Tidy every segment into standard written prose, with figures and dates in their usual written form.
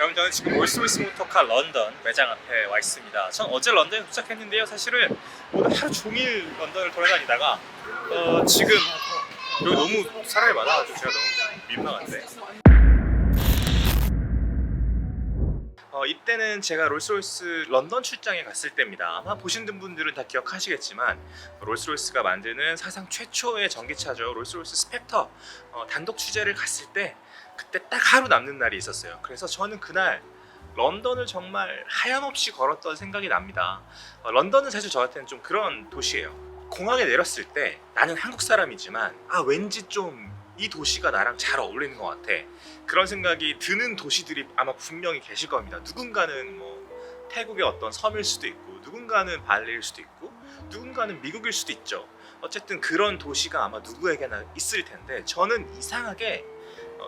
여러분, 저는 지금 롤스로이스 모터카 런던 매장 앞에 와 있습니다. 전 어제 런던에 도착했는데요. 사실은 오늘 하루 종일 런던을 돌아다니다가 지금 여기 너무 사람이 많아가지고 제가 너무 민망한데, 이때는 제가 롤스로이스 런던 출장에 갔을 때입니다. 아마 보신 분들은 다 기억하시겠지만 롤스로이스가 만드는 사상 최초의 전기차죠, 롤스로이스 스펙터 단독 취재를 갔을 때, 그때 딱 하루 남는 날이 있었어요. 그래서 저는 그날 런던을 정말 하염없이 걸었던 생각이 납니다. 런던은 사실 저한테는 좀 그런 도시예요. 공항에 내렸을 때 나는 한국 사람이지만 왠지 좀 이 도시가 나랑 잘 어울리는 것 같아, 그런 생각이 드는 도시들이 아마 분명히 계실 겁니다. 누군가는 뭐 태국의 어떤 섬일 수도 있고, 누군가는 발리일 수도 있고, 누군가는 미국일 수도 있죠. 어쨌든 그런 도시가 아마 누구에게나 있을 텐데, 저는 이상하게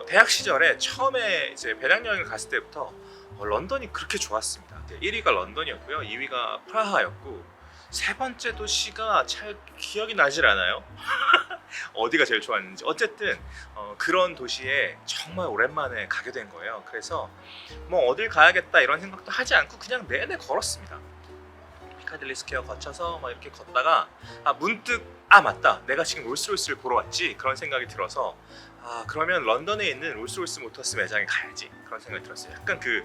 대학 시절에 처음에 이제 배낭여행을 갔을 때부터 런던이 그렇게 좋았습니다. 1위가 런던이었고요, 2위가 프라하였고, 세 번째 도시가 잘 기억이 나질 않아요. 어디가 제일 좋았는지. 어쨌든 그런 도시에 정말 오랜만에 가게 된 거예요. 그래서 뭐 어딜 가야겠다 이런 생각도 하지 않고 그냥 내내 걸었습니다. 피카딜리 스퀘어 거쳐서 막 이렇게 걷다가 문득 맞다, 내가 지금 롤스로이스를 보러 왔지, 그런 생각이 들어서 그러면 런던에 있는 롤스로이스 모터스 매장에 가야지, 그런 생각이 들었어요. 약간 그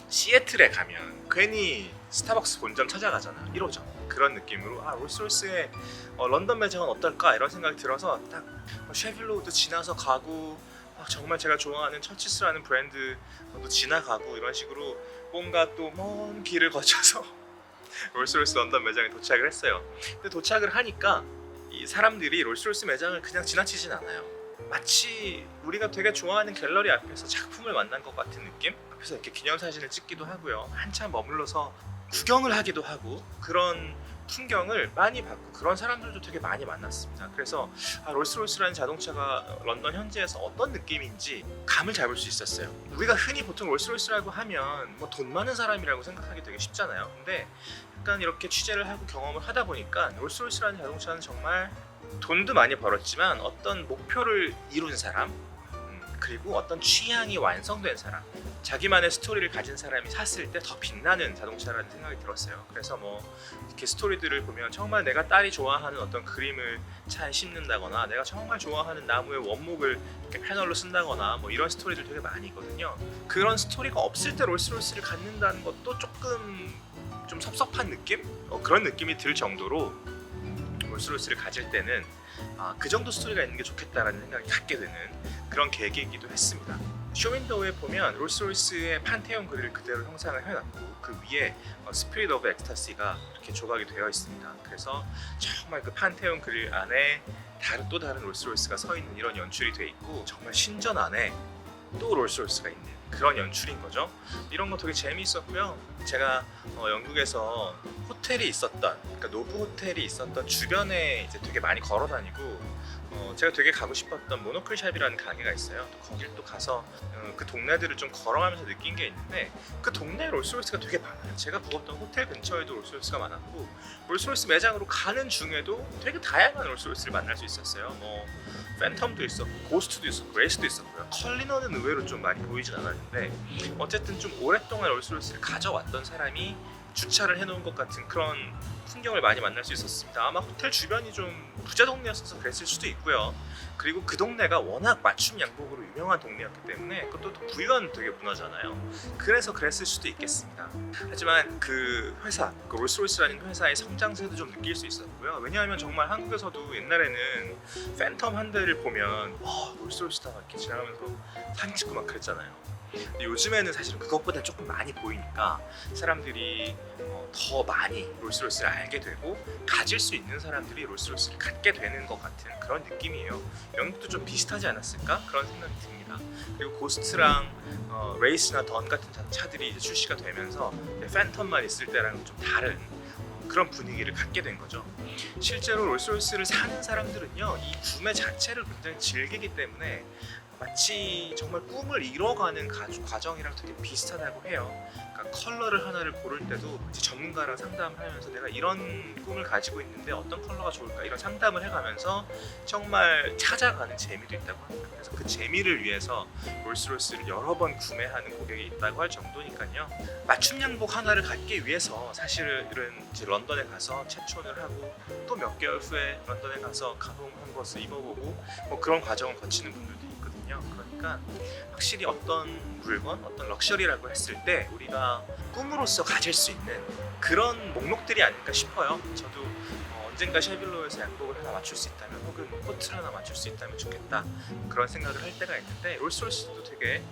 시애틀에 가면 괜히 스타벅스 본점 찾아가잖아, 1호점. 그런 느낌으로 롤스로이스의 런던 매장은 어떨까, 이런 생각이 들어서 딱 셰필로우드 지나서 가고, 정말 제가 좋아하는 처치스라는 브랜드도 지나가고, 이런 식으로 뭔가 또 먼 길을 거쳐서 롤스로이스 런던 매장에 도착을 했어요. 근데 도착을 하니까 이 사람들이 롤스로이스 매장을 그냥 지나치진 않아요. 마치 우리가 되게 좋아하는 갤러리 앞에서 작품을 만난 것 같은 느낌? 앞에서 이렇게 기념사진을 찍기도 하고요, 한참 머물러서 구경을 하기도 하고, 그런 풍경을 많이 봤고, 그런 사람들도 되게 많이 만났습니다. 그래서 롤스로이스라는 자동차가 런던 현지에서 어떤 느낌인지 감을 잡을 수 있었어요. 우리가 흔히 보통 롤스로이스라고 하면 뭐 돈 많은 사람이라고 생각하기 되게 쉽잖아요. 근데 약간 이렇게 취재를 하고 경험을 하다 보니까 롤스로이스라는 자동차는 정말 돈도 많이 벌었지만 어떤 목표를 이룬 사람, 그리고 어떤 취향이 완성된 사람, 자기만의 스토리를 가진 사람이 샀을 때 더 빛나는 자동차라는 생각이 들었어요. 그래서 뭐 이렇게 스토리들을 보면 정말 내가 딸이 좋아하는 어떤 그림을 차에 심는다거나, 내가 정말 좋아하는 나무의 원목을 이렇게 패널로 쓴다거나, 뭐 이런 스토리들 되게 많이 있거든요. 그런 스토리가 없을 때 롤스로이스를 갖는다는 것도 조금 좀 섭섭한 느낌? 그런 느낌이 들 정도로 롤스로이스를 가질 때는 그 정도 스토리가 있는 게 좋겠다라는 생각이 갖게 되는 그런 계기이기도 했습니다. 쇼윈도우에 보면 롤스로이스의 판테온 그릴을 그대로 형상을 해놨고, 그 위에 스피릿 오브 엑스타시가 이렇게 조각이 되어 있습니다. 그래서 정말 그 판테온 그릴 안에 또 다른 롤스로이스가 서 있는 이런 연출이 돼 있고, 정말 신전 안에 또 롤스로이스가 있는 그런 연출인 거죠. 이런 거 되게 재미있었고요. 제가 영국에서 호텔이 있었던, 그러니까 노브 호텔이 있었던 주변에 이제 되게 많이 걸어 다니고, 제가 되게 가고 싶었던 모노클 샵이라는 가게가 있어요. 또 거길 또 가서 그 동네들을 좀 걸어가면서 느낀 게 있는데, 그 동네에 롤스로이스가 되게 많아요. 제가 묵었던 호텔 근처에도 롤스로이스가 많았고, 롤스로이스 매장으로 가는 중에도 되게 다양한 롤스로이스를 만날 수 있었어요. 뭐 팬텀도 있었고, 고스트도 있었고, 레이스도 있었고요. 컬리너는 의외로 좀 많이 보이진 않았는데, 어쨌든 좀 오랫동안 롤스로이스를 가져왔던 사람이 주차를 해놓은 것 같은 그런 풍경을 많이 만날 수 있었습니다. 아마 호텔 주변이 좀 부자 동네였어서 그랬을 수도 있고요. 그리고 그 동네가 워낙 맞춤 양복으로 유명한 동네였기 때문에, 그것도 또 부유한 되게 문화잖아요. 그래서 그랬을 수도 있겠습니다. 하지만 그 회사, 그 롤스로이스라는 회사의 성장세도 좀 느낄 수 있었고요. 왜냐하면 정말 한국에서도 옛날에는 팬텀 한 대를 보면 롤스로이스다 이렇게 지나가면서 사진 찍고 막 그랬잖아요. 근데 요즘에는 사실은 그것보다 조금 많이 보이니까 사람들이 더 많이 롤스로이스를 알게 되고, 가질 수 있는 사람들이 롤스로이스를 갖게 되는 것 같은 그런 느낌이에요. 영국도 좀 비슷하지 않았을까? 그런 생각이 듭니다. 그리고 고스트랑 레이스나 던 같은 차들이 이제 출시가 되면서 팬텀만 있을 때랑은 좀 다른 그런 분위기를 갖게 된 거죠. 실제로 롤스로이스를 사는 사람들은요, 이 구매 자체를 굉장히 즐기기 때문에 마치 정말 꿈을 이뤄가는 과정이랑 되게 비슷하다고 해요. 그러니까 컬러를 하나를 고를 때도 이제 전문가랑 상담을 하면서 내가 이런 꿈을 가지고 있는데 어떤 컬러가 좋을까 이런 상담을 해가면서 정말 찾아가는 재미도 있다고 합니다. 그래서 그 재미를 위해서 롤스로이스를 여러 번 구매하는 고객이 있다고 할 정도니까요. 맞춤 양복 하나를 갖기 위해서 사실은 이제 런던에 가서 체촌을 하고 또 몇 개월 후에 런던에 가서 가공한 것을 입어보고 뭐 그런 과정을 거치는 분들도 있거든요. 그러니까 확실히 어떤 물건, 어떤 럭셔리라고 했을 때 우리가 꿈으로서 가질 수 있는 그런 목록들이 아닐까 싶어요. 저도 언젠가 셰빌로에서 양복을 하나 맞출 수 있다면 혹은 코트를 하나 맞출 수 있다면 좋겠다 그런 생각을 할 때가 있는데 롤스로이스도 되게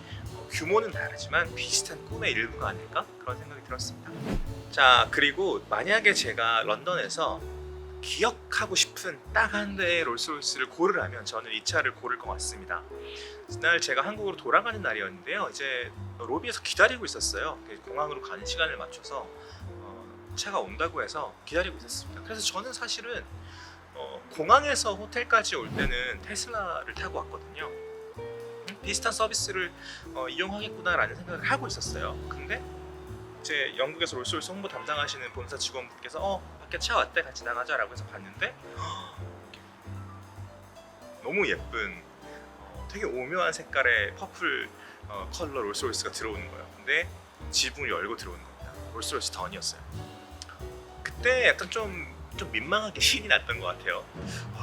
규모는 다르지만 비슷한 꿈의 일부가 아닐까 그런 생각이 들었습니다. 자, 그리고 만약에 제가 런던에서 기억하고 싶은 딱 한 대의 롤스로이스를 고르라면 저는 이 차를 고를 것 같습니다. 그날 제가 한국으로 돌아가는 날이었는데요. 이제 로비에서 기다리고 있었어요. 공항으로 가는 시간을 맞춰서 차가 온다고 해서 기다리고 있었습니다. 그래서 저는 사실은 공항에서 호텔까지 올 때는 테슬라를 타고 왔거든요. 비슷한 서비스를 이용하겠구나라는 생각을 하고 있었어요. 근데 이제 영국에서 롤스로이스 홍보 담당하시는 본사 직원분께서 밖에 차 왔대 같이 나가자라고 해서 봤는데 너무 예쁜 되게 오묘한 색깔의 퍼플 컬러 롤스로이스가 들어오는 거예요. 근데 지붕을 열고 들어오는 겁니다. 롤스로이스 던이었어요. 그때 약간 좀 민망하게 신이 났던 것 같아요.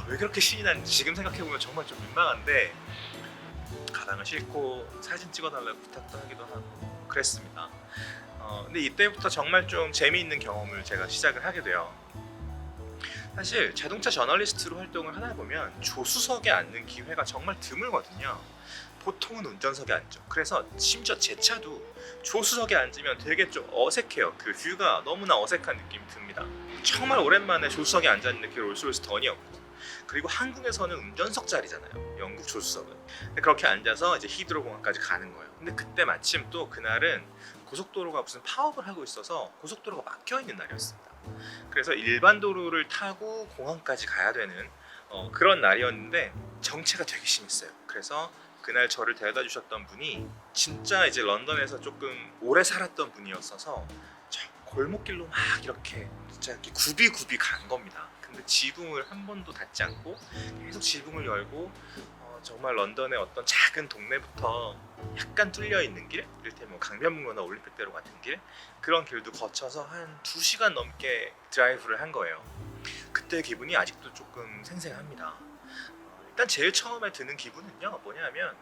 왜 그렇게 신이 났는지 지금 생각해보면 정말 좀 민망한데 가방을 싣고 사진 찍어달라고 부탁도 하기도 하고 그랬습니다. 근데 이때부터 정말 좀 재미있는 경험을 제가 시작을 하게 돼요. 사실 자동차 저널리스트로 활동을 하다 보면 조수석에 앉는 기회가 정말 드물거든요. 보통은 운전석에 앉죠. 그래서 심지어 제 차도 조수석에 앉으면 되게 좀 어색해요. 그 뷰가 너무나 어색한 느낌이 듭니다. 정말 오랜만에 조수석에 앉았는데 그게 롤스로이스 던이었고, 그리고 한국에서는 운전석 자리잖아요. 영국 조수석은. 그렇게 앉아서 이제 히드로 공항까지 가는 거예요. 근데 그때 마침 또 그날은 고속도로가 무슨 파업을 하고 있어서 고속도로가 막혀 있는 날이었습니다. 그래서 일반 도로를 타고 공항까지 가야 되는 그런 날이었는데 정체가 되게 심했어요. 그래서 그날 저를 데려다 주셨던 분이 진짜 이제 런던에서 조금 오래 살았던 분이었어서 저 골목길로 막 이렇게 진짜 이렇게 굽이굽이 간 겁니다. 근데 지붕을 한 번도 닫지 않고 계속 지붕을 열고 정말 런던의 어떤 작은 동네부터 약간 뚫려 있는 길, 이를테면 강변북로나 올림픽대로 같은 길, 그런 길도 거쳐서 한 2시간 넘게 드라이브를 한 거예요. 그때 기분이 아직도 조금 생생합니다. 일단 제일 처음에 드는 기분은요, 뭐냐면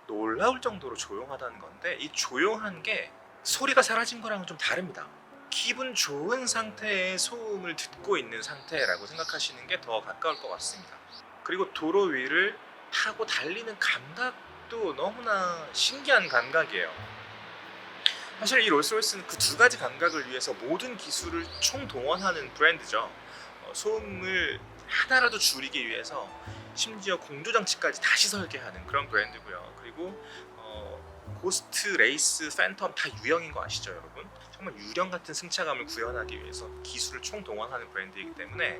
놀라울 정도로 조용하다는 건데, 이 조용한 게 소리가 사라진 거랑은 좀 다릅니다. 기분 좋은 상태의 소음을 듣고 있는 상태라고 생각하시는 게 더 가까울 것 같습니다. 그리고 도로 위를 타고 달리는 감각도 너무나 신기한 감각이에요. 사실 이 롤스로이스는 그 두 가지 감각을 위해서 모든 기술을 총동원하는 브랜드죠. 소음을 하나라도 줄이기 위해서 심지어 공조장치까지 다시 설계하는 그런 브랜드고요. 그리고 고스트, 레이스, 팬텀 다 유형인 거 아시죠, 여러분? 정말 유령 같은 승차감을 구현하기 위해서 기술을 총동원하는 브랜드이기 때문에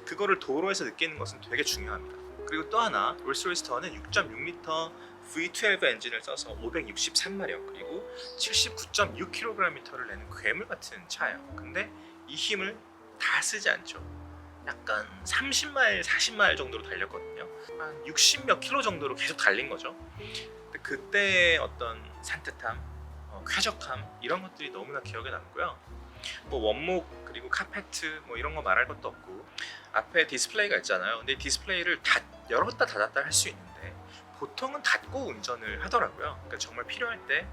그거를 도로에서 느끼는 것은 되게 중요합니다. 그리고 또 하나, 롤스로이스 던은 6.6L V12 엔진을 써서 563마력 그리고 79.6kgm를 내는 괴물 같은 차예요. 근데 이 힘을 다 쓰지 않죠. 약간 30마일, 40마일 정도로 달렸거든요. 한 60 몇 킬로 정도로 계속 달린 거죠. 근데 그때의 어떤 산뜻함, 쾌적함 이런 것들이 너무나 기억에 남고요. 뭐 원목 그리고 카페트 뭐 이런 거 말할 것도 없고, 앞에 디스플레이가 있잖아요. 근데 디스플레이를 열었다 닫았다 할 수 있는데 보통은 닫고 운전을 하더라고요. 그러니까 정말 필요할 때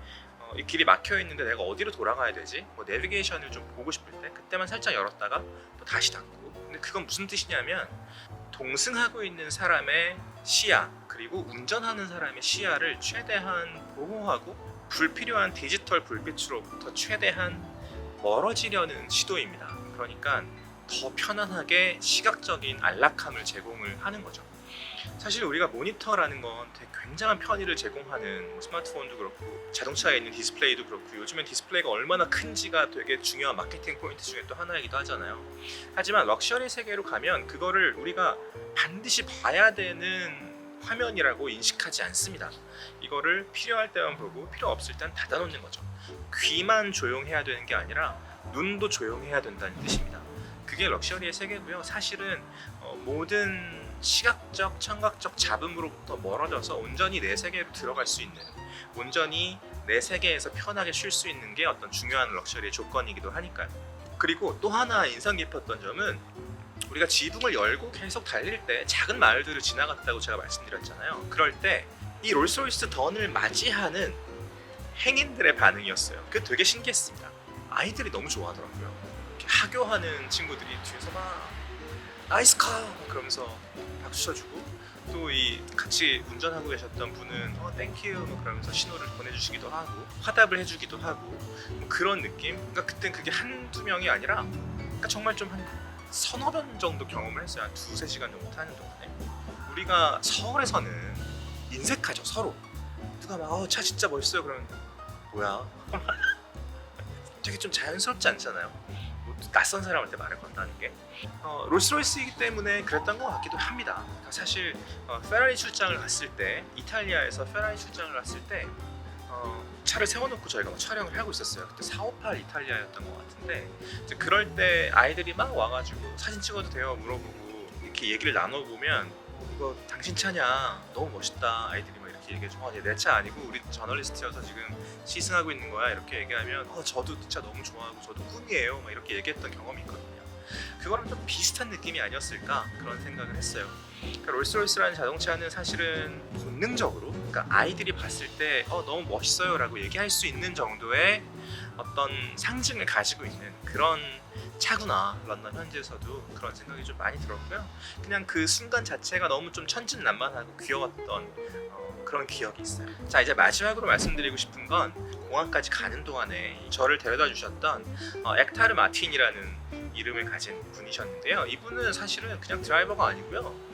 이 길이 막혀 있는데 내가 어디로 돌아가야 되지? 뭐 내비게이션을 좀 보고 싶을 때 그때만 살짝 열었다가 또 다시 닫고. 근데 그건 무슨 뜻이냐면 동승하고 있는 사람의 시야 그리고 운전하는 사람의 시야를 최대한 보호하고 불필요한 디지털 불빛으로부터 최대한 멀어지려는 시도입니다. 그러니까 더 편안하게 시각적인 안락함을 제공을 하는 거죠. 사실 우리가 모니터라는 건 되게 굉장한 편의를 제공하는 스마트폰도 그렇고 자동차에 있는 디스플레이도 그렇고 요즘엔 디스플레이가 얼마나 큰지가 되게 중요한 마케팅 포인트 중에 또 하나이기도 하잖아요. 하지만 럭셔리 세계로 가면 그거를 우리가 반드시 봐야 되는 화면이라고 인식하지 않습니다. 이거를 필요할 때만 보고 필요 없을 땐 닫아놓는 거죠. 귀만 조용해야 되는 게 아니라 눈도 조용해야 된다는 뜻입니다. 그게 럭셔리의 세계고요. 사실은 모든 시각적, 청각적 잡음으로부터 멀어져서 온전히 내 세계로 들어갈 수 있는, 온전히 내 세계에서 편하게 쉴 수 있는 게 어떤 중요한 럭셔리의 조건이기도 하니까요. 그리고 또 하나 인상 깊었던 점은 우리가 지붕을 열고 계속 달릴 때 작은 마을들을 지나갔다고 제가 말씀드렸잖아요. 그럴 때 이 롤스로이스 던을 맞이하는 행인들의 반응이었어요. 그게 되게 신기했습니다. 아이들이 너무 좋아하더라고요. 이렇게 하교하는 친구들이 뒤에서 막 나이스 카 그러면서 박수 쳐주고, 또 이 같이 운전하고 계셨던 분은 땡큐 그러면서 신호를 보내주시기도 하고 화답을 해주기도 하고 뭐 그런 느낌. 그러니까 그땐 그게 한두 명이 아니라 그러니까 정말 좀 한 서너 번 정도 경험을 했어요. 한 두세 시간 정도 타는 동안에. 우리가 서울에서는 인색하죠, 서로. 누가 막 차 진짜 멋있어요 그러면 뭐야 되게 좀 자연스럽지 않잖아요. 뭐 낯선 사람한테 말을 건다는 게. 롤스로이스이기 때문에 그랬던 것 같기도 합니다. 그러니까 사실 페라리 출장을 갔을 때, 이탈리아에서 페라리 출장을 갔을 때 차를 세워놓고 저희가 막 촬영을 하고 있었어요. 그때 458 이탈리아였던 것 같은데, 이제 그럴 때 아이들이 막 와가지고 사진 찍어도 돼요 물어보고 이렇게 얘기를 나눠보면 이거 당신 차냐? 너무 멋있다. 아이들이 막 이렇게 얘기해주고 내 차 아니고 우리 저널리스트여서 지금 시승하고 있는 거야 이렇게 얘기하면 저도 그 차 너무 좋아하고 저도 꿈이에요 막 이렇게 얘기했던 경험이 있거든요. 그거랑 좀 비슷한 느낌이 아니었을까 그런 생각을 했어요. 그러니까 롤스로이스라는 자동차는 사실은 본능적으로, 그러니까 아이들이 봤을 때 너무 멋있어요 라고 얘기할 수 있는 정도의 어떤 상징을 가지고 있는 그런 차구나. 런던 현지에서도 그런 생각이 좀 많이 들었고요. 그냥 그 순간 자체가 너무 좀 천진난만하고 귀여웠던 그런 기억이 있어요. 자, 이제 마지막으로 말씀드리고 싶은 건 공항까지 가는 동안에 저를 데려다 주셨던 액타르 마틴이라는 이름을 가진 분이셨는데요. 이분은 사실은 그냥 드라이버가 아니고요.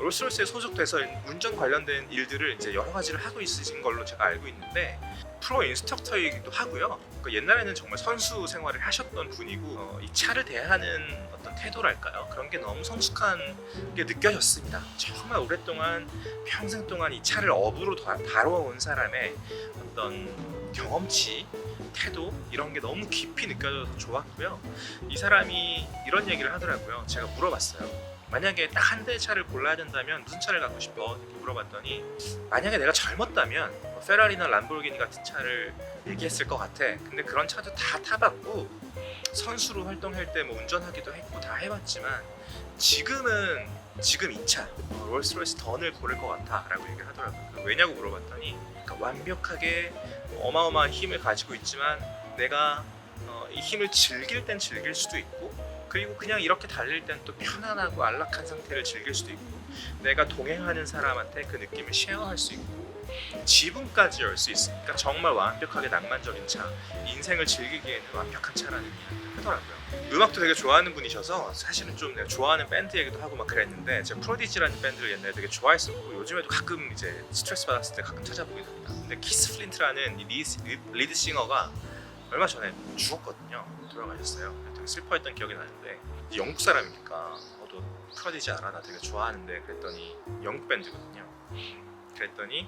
롤스로이스에 소속돼서 운전 관련된 일들을 이제 여러 가지를 하고 있으신 걸로 제가 알고 있는데, 프로 인스트럭터이기도 하고요. 그러니까 옛날에는 정말 선수 생활을 하셨던 분이고 이 차를 대하는 어떤 태도랄까요? 그런 게 너무 성숙한 게 느껴졌습니다. 정말 오랫동안 평생 동안 이 차를 업으로 다뤄온 사람의 어떤 경험치, 태도 이런 게 너무 깊이 느껴져서 좋았고요. 이 사람이 이런 얘기를 하더라고요. 제가 물어봤어요. 만약에 딱 한 대의 차를 골라야 된다면 무슨 차를 갖고 싶어? 이렇게 물어봤더니 만약에 내가 젊었다면 페라리나 람보르기니 같은 차를 얘기했을 것 같아. 근데 그런 차도 다 타봤고 선수로 활동할 때 뭐 운전하기도 했고 다 해봤지만 지금 이 차 롤스로이스 던을 고를 것 같아 라고 얘기를 하더라고요. 왜냐고 물어봤더니 그러니까 완벽하게 어마어마한 힘을 가지고 있지만 내가 이 힘을 즐길 땐 즐길 수도 있고, 그리고 그냥 이렇게 달릴 땐 또 편안하고 안락한 상태를 즐길 수도 있고, 내가 동행하는 사람한테 그 느낌을 쉐어할 수 있고, 지붕까지 열 수 있으니까 정말 완벽하게 낭만적인 차, 인생을 즐기기에는 완벽한 차라는 이야기를 하더라고요. 음악도 되게 좋아하는 분이셔서 사실은 좀 내가 좋아하는 밴드 얘기도 하고 막 그랬는데, 제가 프로디지라는 밴드를 옛날에 되게 좋아했었고 요즘에도 가끔 이제 스트레스 받았을 때 가끔 찾아보게 됩니다. 근데 키스 플린트라는 이 리드 싱어가 얼마 전에 죽었거든요. 돌아가셨어요. 되게 슬퍼했던 기억이 나는데, 영국 사람이니까 너 프로디지 알아? 나 되게 좋아하는데 그랬더니 영국 밴드거든요. 그랬더니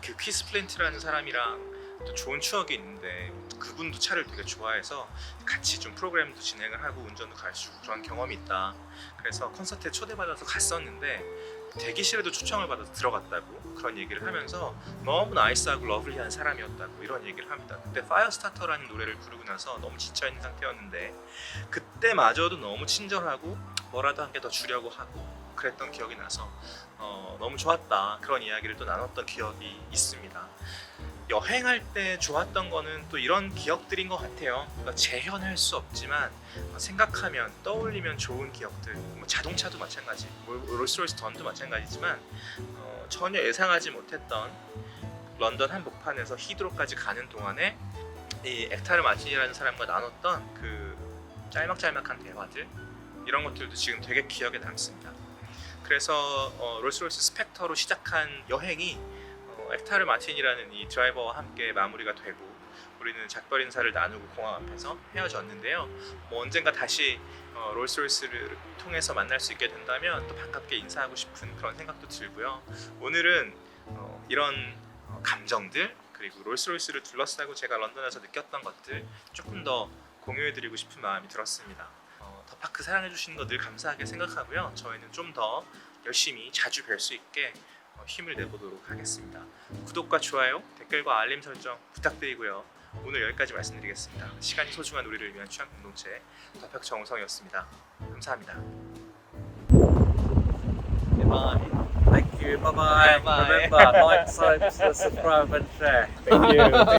그 키스 플린트라는 사람이랑 또 좋은 추억이 있는데 그분도 차를 되게 좋아해서 같이 좀 프로그램도 진행을 하고 운전도 가르치고 그런 경험이 있다. 그래서 콘서트에 초대받아서 갔었는데 대기실에도 초청을 받아서 들어갔다고 그런 얘기를 하면서 너무 나이스하고 러블리한 사람이었다고 이런 얘기를 합니다. 그때 파이어스타터라는 노래를 부르고 나서 너무 지쳐있는 상태였는데 그때마저도 너무 친절하고 뭐라도 한 개 더 주려고 하고 그랬던 기억이 나서 너무 좋았다. 그런 이야기를 또 나눴던 기억이 있습니다. 여행할 때 좋았던 거는 또 이런 기억들인 것 같아요. 그러니까 재현할 수 없지만 생각하면 떠올리면 좋은 기억들. 뭐 자동차도 마찬가지, 롤스로이스 던도 마찬가지지만 전혀 예상하지 못했던 런던 한복판에서 히드로까지 가는 동안에 이 액타르 마틴이라는 사람과 나눴던 그 짤막짤막한 대화들, 이런 것들도 지금 되게 기억에 남습니다. 그래서 롤스로이스 스펙터로 시작한 여행이 액타르 마틴이라는 이 드라이버와 함께 마무리가 되고, 우리는 작별 인사를 나누고 공항 앞에서 헤어졌는데요. 뭐 언젠가 다시 롤스로이스를 통해서 만날 수 있게 된다면 또 반갑게 인사하고 싶은 그런 생각도 들고요. 오늘은 이런 감정들 그리고 롤스로이스를 둘러싸고 제가 런던에서 느꼈던 것들 조금 더 공유해드리고 싶은 마음이 들었습니다. 더파크 사랑해주시는 거 늘 감사하게 생각하고요. 저희는 좀 더 열심히 자주 뵐 수 있게 힘을 내보도록 하겠습니다. 구독과 좋아요, 댓글과 알림 설정 부탁드리고요. 오늘 여기까지 말씀드리겠습니다. 시간이 소중한 우리를 위한 취향 공동체 더파크 정우성이었습니다. 감사합니다. Bye. Thank you. Bye bye. Bye-bye. Remember, like, subscribe, and share. Thank you.